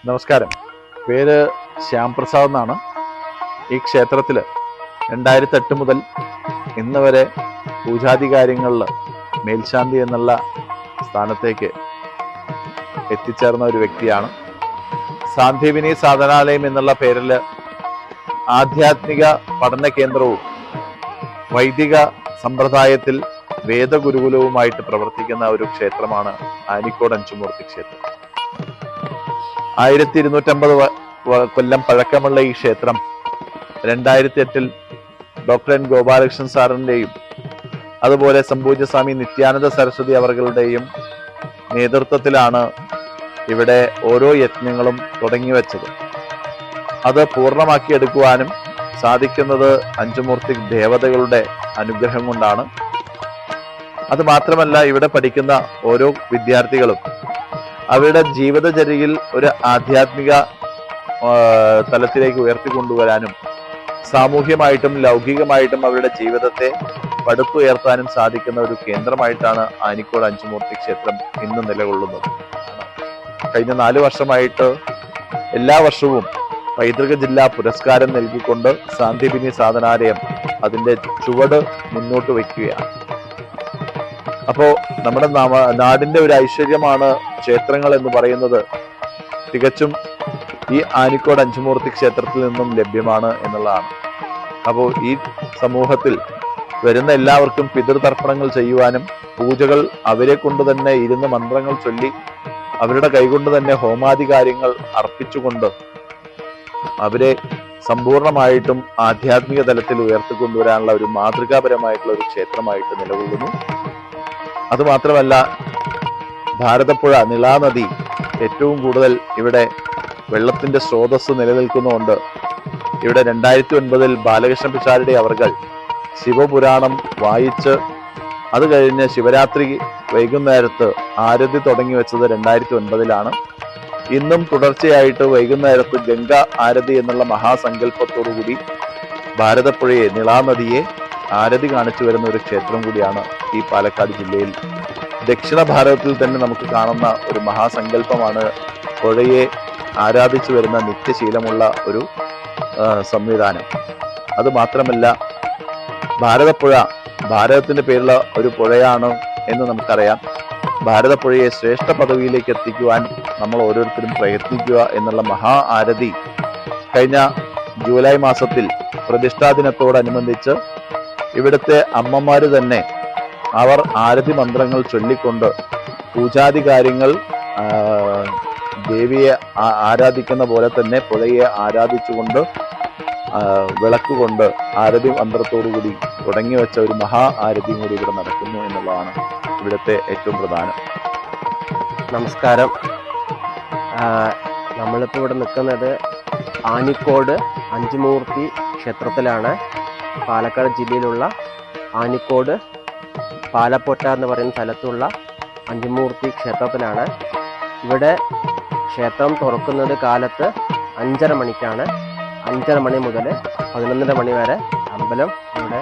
നമസ്കാരം. പേര് ശ്യാം പ്രസാദ് എന്നാണ്. ഈ ക്ഷേത്രത്തിൽ 2008 മുതൽ ഇന്ന് വരെ പൂജാധികാര്യങ്ങളിൽ മേൽശാന്തി എന്നുള്ള സ്ഥാനത്തേക്ക് എത്തിച്ചേർന്ന ഒരു വ്യക്തിയാണ്. സാന്ദീപിനി സാധനാലയം എന്നുള്ള പേരിൽ ആധ്യാത്മിക പഠന കേന്ദ്രവും വൈദിക സമ്പ്രദായത്തിൽ വേദഗുരുകുലവുമായിട്ട് പ്രവർത്തിക്കുന്ന ഒരു ക്ഷേത്രമാണ് ആനിക്കോട് അഞ്ചുമൂർത്തി ക്ഷേത്രം. 1250 കൊല്ലം പഴക്കമുള്ള ഈ ക്ഷേത്രം 2008 ഡോക്ടർ എൻ ഗോപാലകൃഷ്ണൻ സാറിൻ്റെയും അതുപോലെ സംപൂജ്യസ്വാമി നിത്യാനന്ദ സരസ്വതി അവர்களுടെയും നേതൃത്വത്തിലാണ് ഇവിടെ ഓരോ യജ്ഞങ്ങളും തുടങ്ങിവെച്ചത്. അത് പൂർണ്ണമാക്കിയെടുക്കുവാനും സാധിക്കുന്നത് അഞ്ചുമൂർത്തി ദേവതകളുടെ അനുഗ്രഹം കൊണ്ടാണ്. അത് മാത്രമല്ല, ഇവിടെ പഠിക്കുന്ന ഓരോ വിദ്യാർത്ഥികളും അവരുടെ ജീവിതചര്യയിൽ ഒരു ആധ്യാത്മിക തലത്തിലേക്ക് ഉയർത്തിക്കൊണ്ടുവരാനും സാമൂഹ്യമായിട്ടും ലൗകികമായിട്ടും അവരുടെ ജീവിതത്തെ പടുത്തുയർത്താനും സാധിക്കുന്ന ഒരു കേന്ദ്രമായിട്ടാണ് ആനിക്കോട് അഞ്ചുമൂർത്തി ക്ഷേത്രം ഇന്ന് നിലകൊള്ളുന്നത്. കഴിഞ്ഞ 4 വർഷമായിട്ട് എല്ലാ വർഷവും പൈതൃക ജില്ലാ പുരസ്കാരം നൽകിക്കൊണ്ട് സാന്ദീപിനി സാധനാലയം അതിൻ്റെ ചുവട് മുന്നോട്ട് വയ്ക്കുകയാണ്. അപ്പോൾ നമ്മുടെ നാടിൻ്റെ ഒരു ഐശ്വര്യമാണ് ക്ഷേത്രങ്ങൾ എന്ന് പറയുന്നത്. തികച്ചും ഈ ആനിക്കോട് അഞ്ചുമൂർത്തി ക്ഷേത്രത്തിൽ നിന്നും ലഭ്യമാണ് എന്നുള്ളതാണ്. അപ്പോൾ ഈ സമൂഹത്തിൽ വരുന്ന എല്ലാവർക്കും പിതൃതർപ്പണങ്ങൾ ചെയ്യുവാനും പൂജകൾ അവരെ കൊണ്ട് തന്നെ ഇരുന്ന് മന്ത്രങ്ങൾ ചൊല്ലി അവരുടെ കൈകൊണ്ട് തന്നെ ഹോമാദി കാര്യങ്ങൾ അർപ്പിച്ചുകൊണ്ട് അവരെ സമ്പൂർണമായിട്ടും ആധ്യാത്മിക തലത്തിൽ ഉയർത്തിക്കൊണ്ടുവരാനുള്ള ഒരു മാതൃകാപരമായിട്ടുള്ള ഒരു ക്ഷേത്രമായിട്ട് നിലകൊള്ളുന്നു. അതുമാത്രമല്ല, ഭാരതപ്പുഴ നിളാനദി ഏറ്റവും കൂടുതൽ ഇവിടെ വെള്ളത്തിന്റെ സ്രോതസ് നിലനിൽക്കുന്നുണ്ട്. ഇവിടെ 2009 ബാലകൃഷ്ണ പിഷാരടി അവർകൾ ശിവപുരാണം വായിച്ച് അത് കഴിഞ്ഞ് ശിവരാത്രി വൈകുന്നേരത്ത് ആരതി തുടങ്ങി വെച്ചത് 2009 ഇന്നും തുടർച്ചയായിട്ട് വൈകുന്നേരത്ത് ഗംഗ ആരതി എന്നുള്ള മഹാസങ്കല്പത്തോടുകൂടി ഭാരതപ്പുഴയെ നിളാനദിയെ ആരതി കാണിച്ചു വരുന്ന ഒരു ക്ഷേത്രം കൂടിയാണ് ഈ പാലക്കാട് ജില്ലയിൽ. ദക്ഷിണ ഭാരതത്തിൽ തന്നെ നമുക്ക് കാണുന്ന ഒരു മഹാസങ്കല്പമാണ് പുഴയെ ആരാധിച്ചു വരുന്ന നിത്യശീലമുള്ള ഒരു സംവിധാനം. അത് മാത്രമല്ല, ഭാരതപ്പുഴ ഭാരതത്തിന്റെ പേരുള്ള ഒരു പുഴയാണ് എന്ന് നമുക്കറിയാം. ഭാരതപ്പുഴയെ ശ്രേഷ്ഠ പദവിയിലേക്ക് എത്തിക്കുവാൻ നമ്മൾ ഓരോരുത്തരും പ്രയത്നിക്കുക എന്നുള്ള മഹാ ആരതി കഴിഞ്ഞ ജൂലൈ മാസത്തിൽ പ്രതിഷ്ഠാ ദിനത്തോടനുബന്ധിച്ച് ഇവിടുത്തെ അമ്മമാര് തന്നെ അവർ ആരതി മന്ത്രങ്ങൾ ചൊല്ലിക്കൊണ്ട് പൂജാതി കാര്യങ്ങൾ ദേവിയെ ആരാധിക്കുന്ന പോലെ തന്നെ പുഴയെ ആരാധിച്ചുകൊണ്ട് വിളക്കുകൊണ്ട് ആരതി മന്ത്രത്തോടുകൂടി തുടങ്ങി വെച്ച ഒരു മഹാ ആരതിയും കൂടി ഇവിടെ നടക്കുന്നു എന്നുള്ളതാണ് ഇവിടുത്തെ ഏറ്റവും പ്രധാനം. നമസ്കാരം. നമ്മളിപ്പോൾ ഇവിടെ നിൽക്കുന്നത് ആനിക്കോട് അഞ്ചുമൂർത്തി ക്ഷേത്രത്തിലാണ്. പാലക്കാട് ജില്ലയിലുള്ള ആനിക്കോട് പാലപ്പൊട്ട എന്ന് പറയുന്ന സ്ഥലത്തുള്ള അഞ്ചുമൂർത്തി ക്ഷേത്രത്തിലാണ്. ഇവിടെ ക്ഷേത്രം തുറക്കുന്നത് കാലത്ത് 5:30 മണിക്കാണ്. 5:30 മണി മുതൽ 11:30 മണി വരെ അമ്പലം ഇവിടെ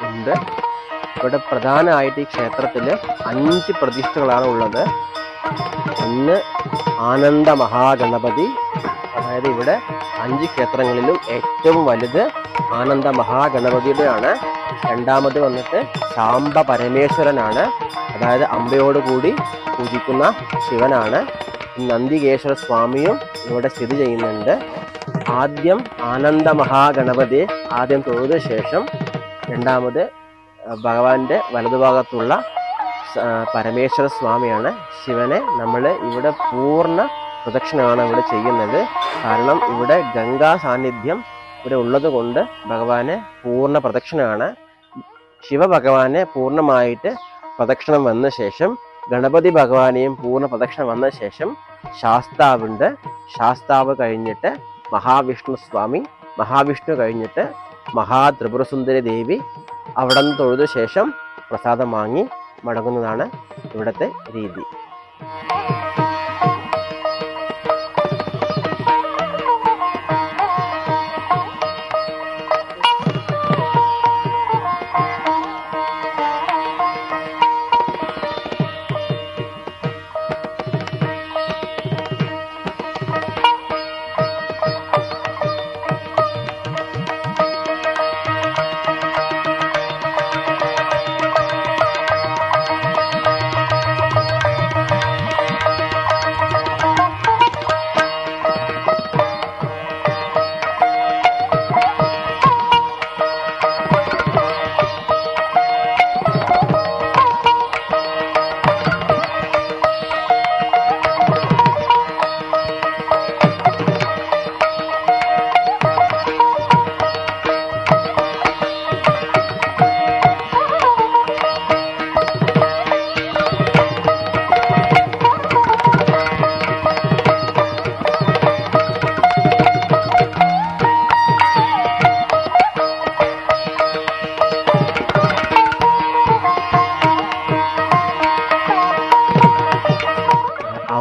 ഉണ്ട്. ഇവിടെ പ്രധാനമായിട്ട് ഈ ക്ഷേത്രത്തിൽ 5 പ്രതിഷ്ഠകളാണ് ഉള്ളത്. ഒന്ന് ആനന്ദ മഹാഗണപതി, അതായത് ഇവിടെ 5 ക്ഷേത്രങ്ങളിലും ഏറ്റവും വലുത് ആനന്ദ മഹാഗണപതിയുടെയാണ്. രണ്ടാമത് വന്നിട്ട് സാംബ പരമേശ്വരനാണ്, അതായത് അമ്പയോടുകൂടി പൂജിക്കുന്ന ശിവനാണ്. നന്ദികേശ്വര സ്വാമിയും ഇവിടെ സ്ഥിതി ചെയ്യുന്നുണ്ട്. ആദ്യം ആനന്ദ മഹാഗണപതിയെ ആദ്യം തൊഴുത ശേഷം രണ്ടാമത് ഭഗവാന്റെ വലതുഭാഗത്തുള്ള പരമേശ്വര സ്വാമിയാണ് ശിവനെ നമ്മൾ ഇവിടെ പൂർണ്ണ പ്രദക്ഷിണമാണ് ഇവിടെ ചെയ്യുന്നത്. കാരണം ഇവിടെ ഗംഗാ സാന്നിധ്യം ഇവിടെ ഉള്ളത് കൊണ്ട് ഭഗവാനെ പൂർണ്ണ പ്രദക്ഷിണമാണ്. ശിവഭഗവാനെ പൂർണ്ണമായിട്ട് പ്രദക്ഷിണം വന്ന ശേഷം ഗണപതി ഭഗവാനെയും പൂർണ്ണ പ്രദക്ഷിണം വന്ന ശേഷം ശാസ്താവുണ്ട്. ശാസ്താവ് കഴിഞ്ഞിട്ട് മഹാവിഷ്ണു സ്വാമി, മഹാവിഷ്ണു കഴിഞ്ഞിട്ട് മഹാത്രിപുരസുന്ദരി ദേവി. അവിടെ നിന്ന് തൊഴുത ശേഷം പ്രസാദം വാങ്ങി മടങ്ങുന്നതാണ് ഇവിടുത്തെ രീതി.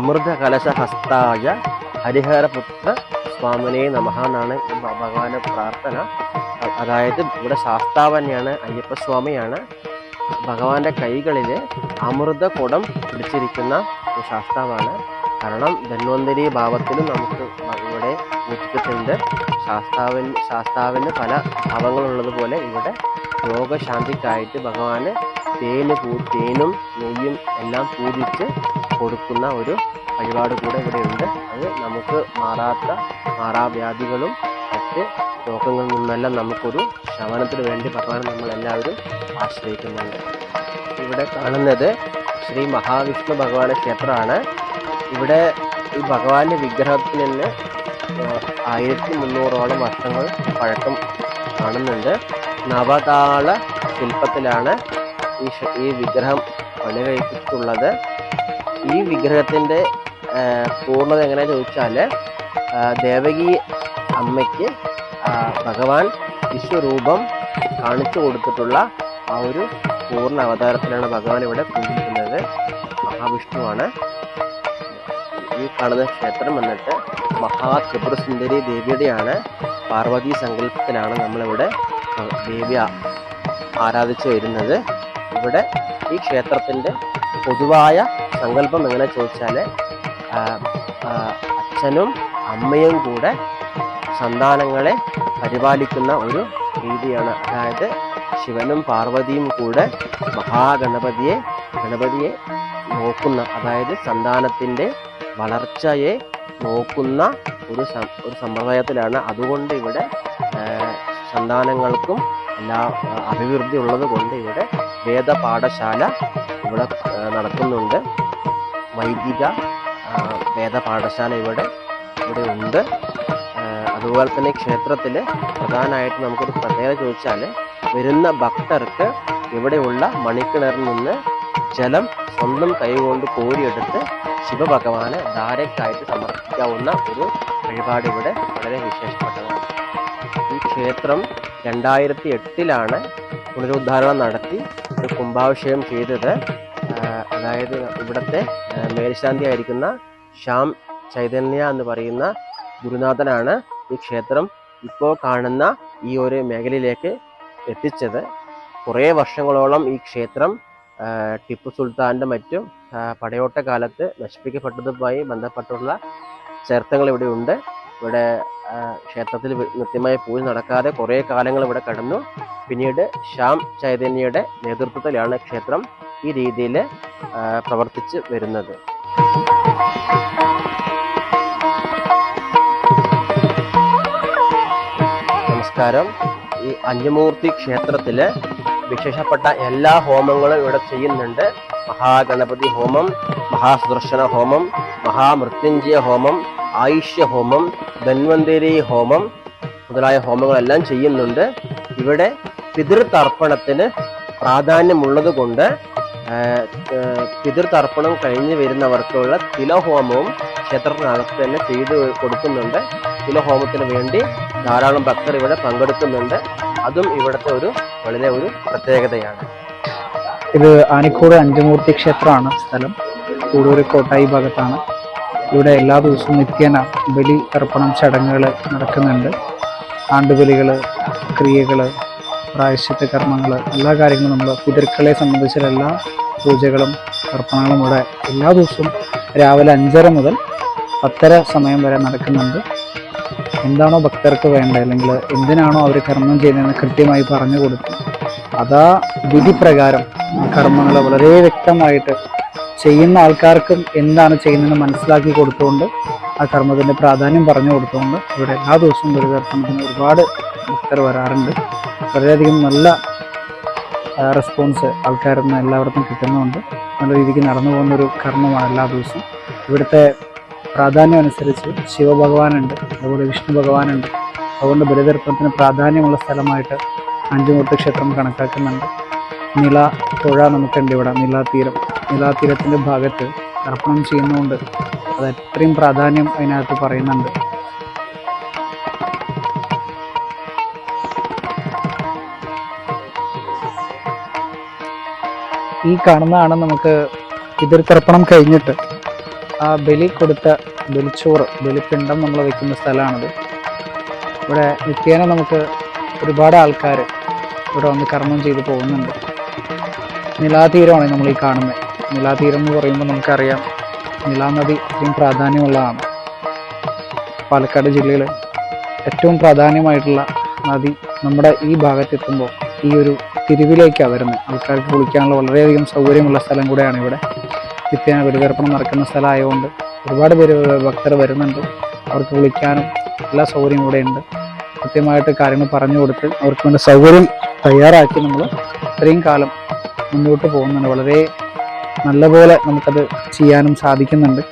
അമൃത കലശഹസ്തായ ഹരിഹരപുത്ര സ്വാമിനെ നമഃ എന്നാണ് ഈ ഭഗവാന്റെ പ്രാർത്ഥന. അതായത് ഇവിടെ ശാസ്താവ് തന്നെയാണ്, അയ്യപ്പസ്വാമിയാണ്. ഭഗവാന്റെ കൈകളിൽ അമൃത കുടം പിടിച്ചിരിക്കുന്ന ഒരു ശാസ്താവാണ്. കാരണം ധന്വന്തരി ഭാവത്തിലും നമുക്ക് ഇവിടെ പൂജിച്ചിട്ടുണ്ട്. ശാസ്താവിന് പല ഭാവങ്ങളുള്ളതുപോലെ ഇവിടെ രോഗശാന്തിക്കായിട്ട് ഭഗവാന് തേനും നെയ്യും എല്ലാം പൂജിച്ച് കൊടുക്കുന്ന ഒരു വഴിപാട് കൂടെ ഇവിടെ ഉണ്ട്. അത് നമുക്ക് മാറാവ്യാധികളും മറ്റ് രോഗങ്ങളിൽ നിന്നെല്ലാം നമുക്കൊരു ശമനത്തിന് വേണ്ടി ഭഗവാൻ നമ്മളെല്ലാവരും ആശ്രയിക്കുന്നുണ്ട്. ഇവിടെ കാണുന്നത് ശ്രീ മഹാവിഷ്ണു ഭഗവാന്റെ ക്ഷേത്രമാണ്. ഇവിടെ ഈ ഭഗവാന്റെ വിഗ്രഹത്തിന് തന്നെ 1300ഓളം വർഷങ്ങൾ പഴക്കം കാണുന്നുണ്ട്. നവതാള ശില്പത്തിലാണ് ഈ വിഗ്രഹം പണി കഴിപ്പിച്ചിട്ടുള്ളത്. ഈ വിഗ്രഹത്തിൻ്റെ പൂർണ്ണത എങ്ങനെയാണെന്ന് ചോദിച്ചാൽ ദേവകി അമ്മയ്ക്ക് ഭഗവാൻ വിശ്വരൂപം കാണിച്ചു കൊടുത്തിട്ടുള്ള ആ ഒരു പൂർണ്ണ അവതാരത്തിലാണ് ഭഗവാൻ ഇവിടെ പൂജിക്കുന്നത്. മഹാവിഷ്ണുവാണ്. ഈ കാണുന്ന ക്ഷേത്രം വന്നിട്ട് മഹാത്രിപുരസുന്ദരി ദേവിയുടെയാണ്. പാർവതി സങ്കല്പത്തിലാണ് നമ്മളിവിടെ ദേവി ആരാധിച്ചു വരുന്നത്. ഇവിടെ ഈ ക്ഷേത്രത്തിൻ്റെ പൊതുവായ സങ്കല്പം എങ്ങനെ ചോദിച്ചാൽ അച്ഛനും അമ്മയും കൂടെ സന്താനങ്ങളെ പരിപാലിക്കുന്ന ഒരു രീതിയാണ്. അതായത് ശിവനും പാർവതിയും കൂടെ ഗണപതിയെ നോക്കുന്ന, അതായത് സന്താനത്തിൻ്റെ വളർച്ചയെ നോക്കുന്ന ഒരു സമ്പ്രദായത്തിലാണ്. അതുകൊണ്ട് ഇവിടെ സന്താനങ്ങൾക്കും എല്ലാ അഭിവൃദ്ധി ഉള്ളത് കൊണ്ട് ഇവിടെ വേദപാഠശാല ഇവിടെ നടക്കുന്നുണ്ട്. വൈദിക വേദപാഠശാല ഇവിടെ ഉണ്ട്. അതുപോലെ തന്നെ ക്ഷേത്രത്തിൽ പ്രധാനമായിട്ട് നമുക്കൊരു പ്രത്യേകത ചോദിച്ചാൽ വരുന്ന ഭക്തർക്ക് ഇവിടെയുള്ള മണിക്കിണറിൽ നിന്ന് ജലം സ്വന്തം കൈകൊണ്ട് കോരിയെടുത്ത് ശിവഭഗവാന് ധാരയ്ക്കായിട്ട് സമർപ്പിക്കാവുന്ന ഒരു വഴിപാട് ഇവിടെ വളരെ വിശേഷപ്പെട്ടതാണ്. ഈ ക്ഷേത്രം 2008 പുനരുദ്ധാരണം നടത്തി ഒരു കുംഭാഭിഷേകം ചെയ്തത്. അതായത് ഇവിടുത്തെ മേൽശാന്തി ആയിരിക്കുന്ന ശ്യാം ചൈതന്യ എന്ന് പറയുന്ന ഗുരുനാഥനാണ് ഈ ക്ഷേത്രം ഇപ്പോൾ കാണുന്ന ഈ ഒരു മേഖലയിലേക്ക് എത്തിച്ചത്. കുറേ വർഷങ്ങളോളം ഈ ക്ഷേത്രം ടിപ്പു സുൽത്താൻ്റെ മറ്റും പടയോട്ട കാലത്ത് നശിപ്പിക്കപ്പെട്ടതുമായി ബന്ധപ്പെട്ടുള്ള ചരിത്രങ്ങൾ ഇവിടെ ഉണ്ട്. ഇവിടെ ക്ഷേത്രത്തിൽ കൃത്യമായി പൂജ നടക്കാതെ കുറേ കാലങ്ങൾ ഇവിടെ കടന്നു. പിന്നീട് ശ്യാം ചൈതന്യയുടെ നേതൃത്വത്തിലാണ് ക്ഷേത്രം ഈ രീതിയിൽ പ്രവർത്തിച്ച് വരുന്നത്. നമസ്കാരം. ഈ അഞ്ചുമൂർത്തി ക്ഷേത്രത്തിൽ വിശേഷപ്പെട്ട എല്ലാ ഹോമങ്ങളും ഇവിടെ ചെയ്യുന്നുണ്ട്. മഹാഗണപതി ഹോമം, മഹാസുദർശന ഹോമം, മഹാമൃത്യുഞ്ജയ ഹോമം, ആയുഷ്യ ഹോമം, ധന്വന്തരി ഹോമം മുതലായ ഹോമങ്ങളെല്ലാം ചെയ്യുന്നുണ്ട്. ഇവിടെ പിതൃതർപ്പണത്തിന് പ്രാധാന്യമുള്ളത് കൊണ്ട് പിതൃതർപ്പണം കഴിഞ്ഞ് വരുന്നവർക്കുള്ള തിലഹോമവും ക്ഷേത്രത്തിനകത്ത് തന്നെ ചെയ്തു കൊടുക്കുന്നുണ്ട്. തിലഹോമത്തിന് വേണ്ടി ധാരാളം ഭക്തർ ഇവിടെ പങ്കെടുക്കുന്നുണ്ട്. അതും ഇവിടുത്തെ വളരെ ഒരു പ്രത്യേകതയാണ്. ഇത് ആനിക്കോട് അഞ്ചുമൂർത്തി ക്ഷേത്രമാണ് സ്ഥലം. കൂടൂർ കോട്ടായി ഭാഗത്താണ്. ഇവിടെ എല്ലാ ദിവസവും നിത്യേന ബലി തർപ്പണം ചടങ്ങുകൾ നടക്കുന്നുണ്ട്. ആണ്ടുബലികൾ, ക്രിയകൾ, പ്രായശ്ചിത്ത കർമ്മങ്ങൾ, എല്ലാ കാര്യങ്ങളും നമ്മൾ പിതൃക്കളെ സംബന്ധിച്ച എല്ലാ പൂജകളും തർപ്പണങ്ങളും ഇവിടെ എല്ലാ ദിവസവും രാവിലെ 5:30 മുതൽ 10:30 സമയം വരെ നടക്കുന്നുണ്ട്. എന്താണോ ഭക്തർക്ക് വേണ്ടത് അല്ലെങ്കിൽ എന്തിനാണോ അവർ കർമ്മം ചെയ്യുന്നതെന്ന് കൃത്യമായി പറഞ്ഞു കൊടുത്ത് അതാ വിധി പ്രകാരം ആ കർമ്മങ്ങൾ വളരെ വ്യക്തമായിട്ട് ചെയ്യുന്ന ആൾക്കാർക്കും എന്താണ് ചെയ്യുന്നതെന്ന് മനസ്സിലാക്കി കൊടുത്തുകൊണ്ട് ആ കർമ്മത്തിൻ്റെ പ്രാധാന്യം പറഞ്ഞു കൊടുത്തുകൊണ്ട് ഇവിടെ എല്ലാ ദിവസവും ബലിതർപ്പണത്തിന് ഒരുപാട് ഭക്തർ വരാറുണ്ട്. വളരെയധികം നല്ല റെസ്പോൺസ് ആൾക്കാരിൽ നിന്ന് എല്ലാവർക്കും കിട്ടുന്നുണ്ട്. നല്ല രീതിക്ക് നടന്നു പോകുന്നൊരു കർമ്മമാണ് എല്ലാ ദിവസവും. ഇവിടുത്തെ പ്രാധാന്യം അനുസരിച്ച് ശിവഭഗവാനുണ്ട്, അതുപോലെ വിഷ്ണു ഭഗവാനുണ്ട്. അതുകൊണ്ട് ബലിതർപ്പണത്തിന് പ്രാധാന്യമുള്ള സ്ഥലമായിട്ട് അഞ്ചുമൂർത്തി ക്ഷേത്രം കണക്കാക്കുന്നുണ്ട്. നില പുഴ നമുക്കുണ്ട് ഇവിടെ, നിലാതീരത്തിൻ്റെ ഭാഗത്ത് തർപ്പണം ചെയ്യുന്നതുകൊണ്ട് അത് എത്രയും പ്രാധാന്യം അതിനകത്ത് പറയുന്നുണ്ട്. ഈ കാണുന്നതാണ് നമുക്ക് പിതൃതർപ്പണം കഴിഞ്ഞിട്ട് ആ ബലി കൊടുത്ത ബലിച്ചോറ് ബലിപ്പിണ്ടം നമ്മൾ വെക്കുന്ന സ്ഥലമാണിത്. ഇവിടെ നിത്യേന നമുക്ക് ഒരുപാട് ആൾക്കാർ ഇവിടെ വന്ന് കർമ്മം ചെയ്ത് പോകുന്നുണ്ട്. നിലാതീരമാണ് നമ്മൾ ഈ കാണുന്നത്. നിലാതീരം എന്ന് പറയുമ്പോൾ നമുക്കറിയാം നിലാനദി ഏറ്റവും പ്രാധാന്യമുള്ളതാണ്. പാലക്കാട് ജില്ലയിൽ ഏറ്റവും പ്രാധാന്യമായിട്ടുള്ള നദി നമ്മുടെ ഈ ഭാഗത്തെത്തുമ്പോൾ ഈ ഒരു തിരിവിലേക്കാണ് വരുന്നത്. ആൾക്കാർക്ക് കുളിക്കാനുള്ള വളരെയധികം സൗകര്യമുള്ള സ്ഥലം കൂടെയാണ് ഇവിടെ. നിത്യേന ബലിതർപ്പണം നടക്കുന്ന സ്ഥലമായതുകൊണ്ട് ഒരുപാട് പേര് ഭക്തർ വരുന്നുണ്ട്. അവർക്ക് കുളിക്കാനും എല്ലാ സൗകര്യവും ഇവിടെ ഉണ്ട്. കൃത്യമായിട്ട് കാര്യങ്ങൾ പറഞ്ഞു കൊടുത്ത് അവർക്ക് വേണ്ട സൗകര്യം തയ്യാറാക്കി നമ്മൾ ഇത്രയും കാലം മുന്നോട്ട് പോകുന്നുണ്ട്. വളരെ നല്ലപോലെ നമുക്കത് ചെയ്യാനും സാധിക്കുന്നുണ്ട്.